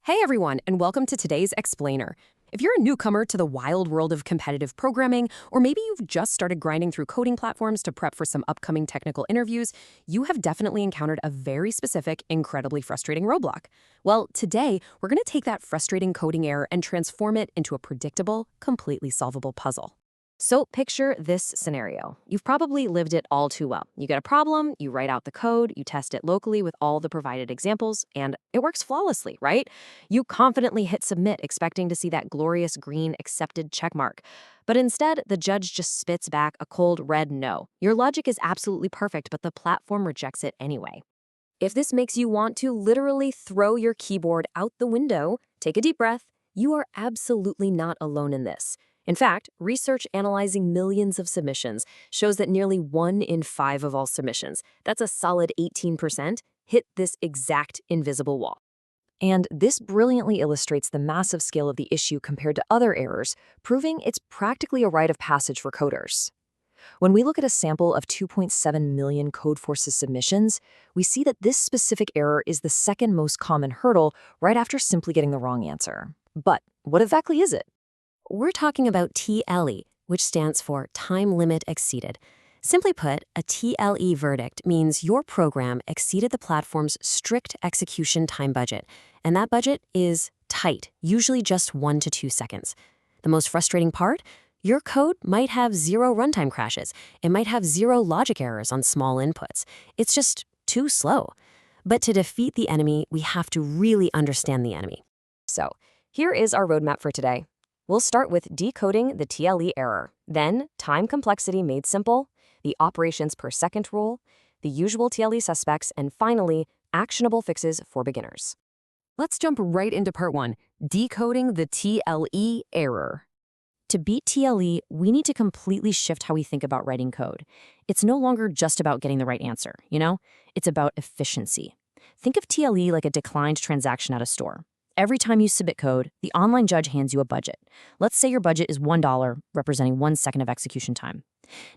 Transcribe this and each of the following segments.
Hey everyone, and welcome to today's Explainer. If you're a newcomer to the wild world of competitive programming, or maybe you've just started grinding through coding platforms to prep for some upcoming technical interviews, you have definitely encountered a very specific, incredibly frustrating roadblock. Well, today, we're going to take that frustrating coding error and transform it into a predictable, completely solvable puzzle. So picture this scenario. You've probably lived it all too well. You get a problem, you write out the code, you test it locally with all the provided examples, and it works flawlessly, right? You confidently hit submit, expecting to see that glorious green accepted checkmark. But instead, the judge just spits back a cold red no. Your logic is absolutely perfect, but the platform rejects it anyway. If this makes you want to literally throw your keyboard out the window, take a deep breath. You are absolutely not alone in this. In fact, research analyzing millions of submissions shows that nearly 1 in 5 of all submissions, that's a solid 18%, hit this exact invisible wall. And this brilliantly illustrates the massive scale of the issue compared to other errors, proving it's practically a rite of passage for coders. When we look at a sample of 2.7 million Codeforces submissions, we see that this specific error is the second most common hurdle right after simply getting the wrong answer. But what exactly is it? We're talking about TLE, which stands for Time Limit Exceeded. Simply put, a TLE verdict means your program exceeded the platform's strict execution time budget, and that budget is tight, usually just 1 to 2 seconds. The most frustrating part? Your code might have 0 runtime crashes. It might have 0 logic errors on small inputs. It's just too slow. But to defeat the enemy, we have to really understand the enemy. So, here is our roadmap for today. We'll start with decoding the TLE error, then time complexity made simple, the operations per second rule, the usual TLE suspects, and finally, actionable fixes for beginners. Let's jump right into part 1, decoding the TLE error. To beat TLE, we need to completely shift how we think about writing code. It's no longer just about getting the right answer, It's about efficiency. Think of TLE like a declined transaction at a store. Every time you submit code, the online judge hands you a budget. Let's say your budget is $1, representing 1 second of execution time.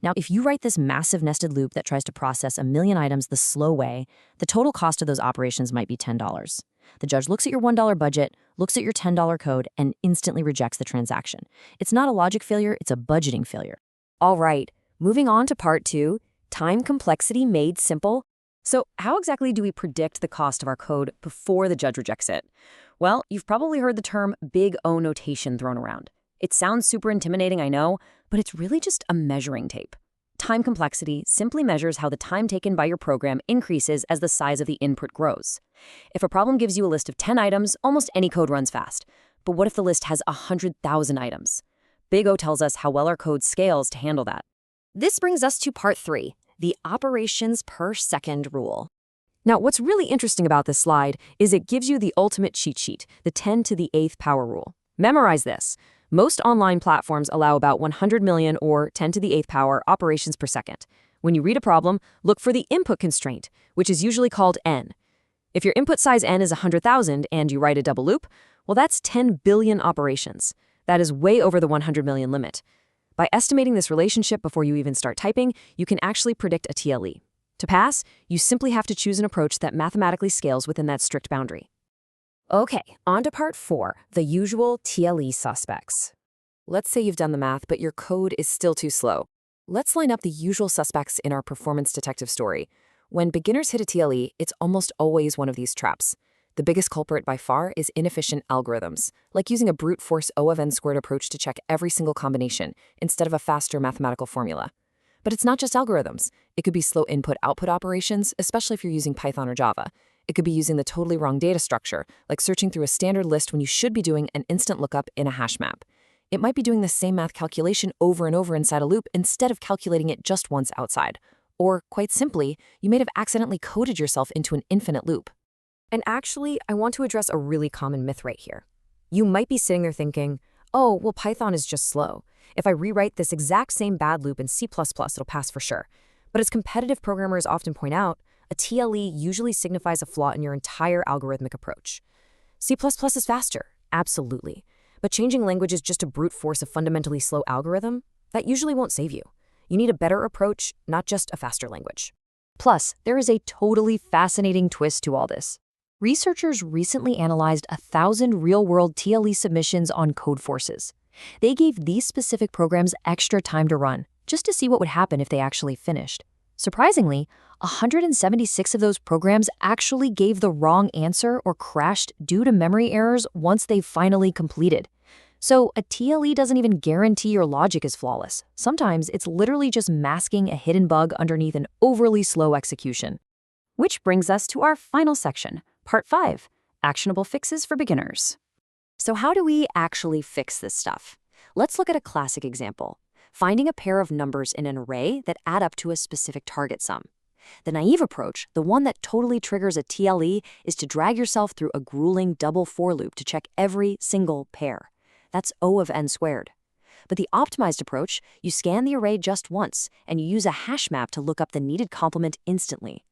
Now, if you write this massive nested loop that tries to process a million items the slow way, the total cost of those operations might be $10. The judge looks at your $1 budget, looks at your $10 code, and instantly rejects the transaction. It's not a logic failure, it's a budgeting failure. All right, moving on to part 2, time complexity made simple. So how exactly do we predict the cost of our code before the judge rejects it? Well, you've probably heard the term big O notation thrown around. It sounds super intimidating, I know, but it's really just a measuring tape. Time complexity simply measures how the time taken by your program increases as the size of the input grows. If a problem gives you a list of 10 items, almost any code runs fast. But what if the list has 100,000 items? Big O tells us how well our code scales to handle that. This brings us to part 3, the operations per second rule. Now, what's really interesting about this slide is it gives you the ultimate cheat sheet, the 10 to the 8th power rule. Memorize this. Most online platforms allow about 100 million or 10 to the 8th power operations per second. When you read a problem, look for the input constraint, which is usually called n. If your input size n is 100,000 and you write a double loop, well, that's 10 billion operations. That is way over the 100 million limit. By estimating this relationship before you even start typing, you can actually predict a TLE. To pass, you simply have to choose an approach that mathematically scales within that strict boundary. Okay, on to part 4, the usual TLE suspects. Let's say you've done the math, but your code is still too slow. Let's line up the usual suspects in our performance detective story. When beginners hit a TLE, it's almost always one of these traps. The biggest culprit by far is inefficient algorithms, like using a brute force O of n squared approach to check every single combination instead of a faster mathematical formula. But it's not just algorithms. It could be slow input-output operations, especially if you're using Python or Java. It could be using the totally wrong data structure, like searching through a standard list when you should be doing an instant lookup in a hash map. It might be doing the same math calculation over and over inside a loop instead of calculating it just once outside. Or, quite simply, you may have accidentally coded yourself into an infinite loop. And actually, I want to address a really common myth right here. You might be sitting there thinking, oh, well, Python is just slow. If I rewrite this exact same bad loop in C++, it'll pass for sure. But as competitive programmers often point out, a TLE usually signifies a flaw in your entire algorithmic approach. C++ is faster, absolutely. But changing languages just to brute force a fundamentally slow algorithm, that usually won't save you. You need a better approach, not just a faster language. Plus, there is a totally fascinating twist to all this. Researchers recently analyzed 1,000 real-world TLE submissions on Codeforces. They gave these specific programs extra time to run, just to see what would happen if they actually finished. Surprisingly, 176 of those programs actually gave the wrong answer or crashed due to memory errors once they finally completed. So a TLE doesn't even guarantee your logic is flawless. Sometimes it's literally just masking a hidden bug underneath an overly slow execution. Which brings us to our final section, Part 5, Actionable Fixes for Beginners. So how do we actually fix this stuff? Let's look at a classic example, finding a pair of numbers in an array that add up to a specific target sum. The naive approach, the one that totally triggers a TLE, is to drag yourself through a grueling double for loop to check every single pair. That's O of n squared. But the optimized approach, you scan the array just once, and you use a hash map to look up the needed complement instantly.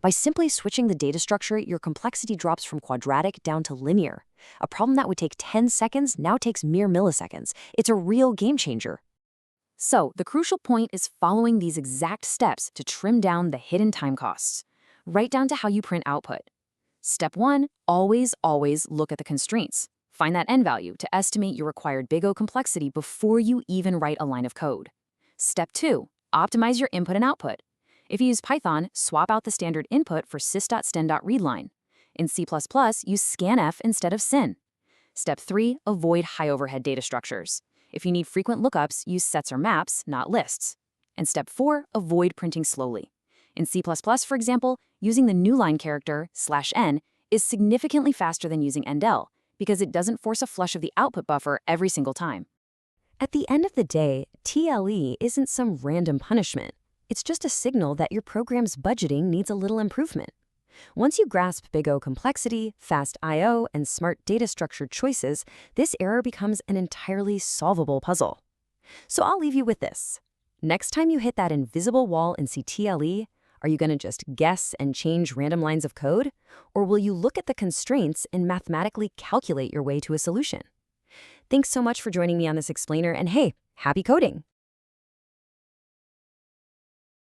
By simply switching the data structure, your complexity drops from quadratic down to linear. A problem that would take 10 seconds now takes mere milliseconds. It's a real game changer. So, the crucial point is following these exact steps to trim down the hidden time costs. Right down to how you print output. Step 1, always look at the constraints. Find that n value to estimate your required big O complexity before you even write a line of code. Step 2, optimize your input and output. If you use Python, swap out the standard input for sys.sten.readline. In C++, use scanf instead of sin. Step 3, avoid high overhead data structures. If you need frequent lookups, use sets or maps, not lists. And step 4, avoid printing slowly. In C++, for example, using the new line character /n is significantly faster than using endl because it doesn't force a flush of the output buffer every single time. At the end of the day, TLE isn't some random punishment. It's just a signal that your program's budgeting needs a little improvement. Once you grasp big O complexity, fast I/O, and smart data structure choices, this error becomes an entirely solvable puzzle. So I'll leave you with this. Next time you hit that invisible wall in TLE, are you going to just guess and change random lines of code? Or will you look at the constraints and mathematically calculate your way to a solution? Thanks so much for joining me on this explainer, and hey, happy coding!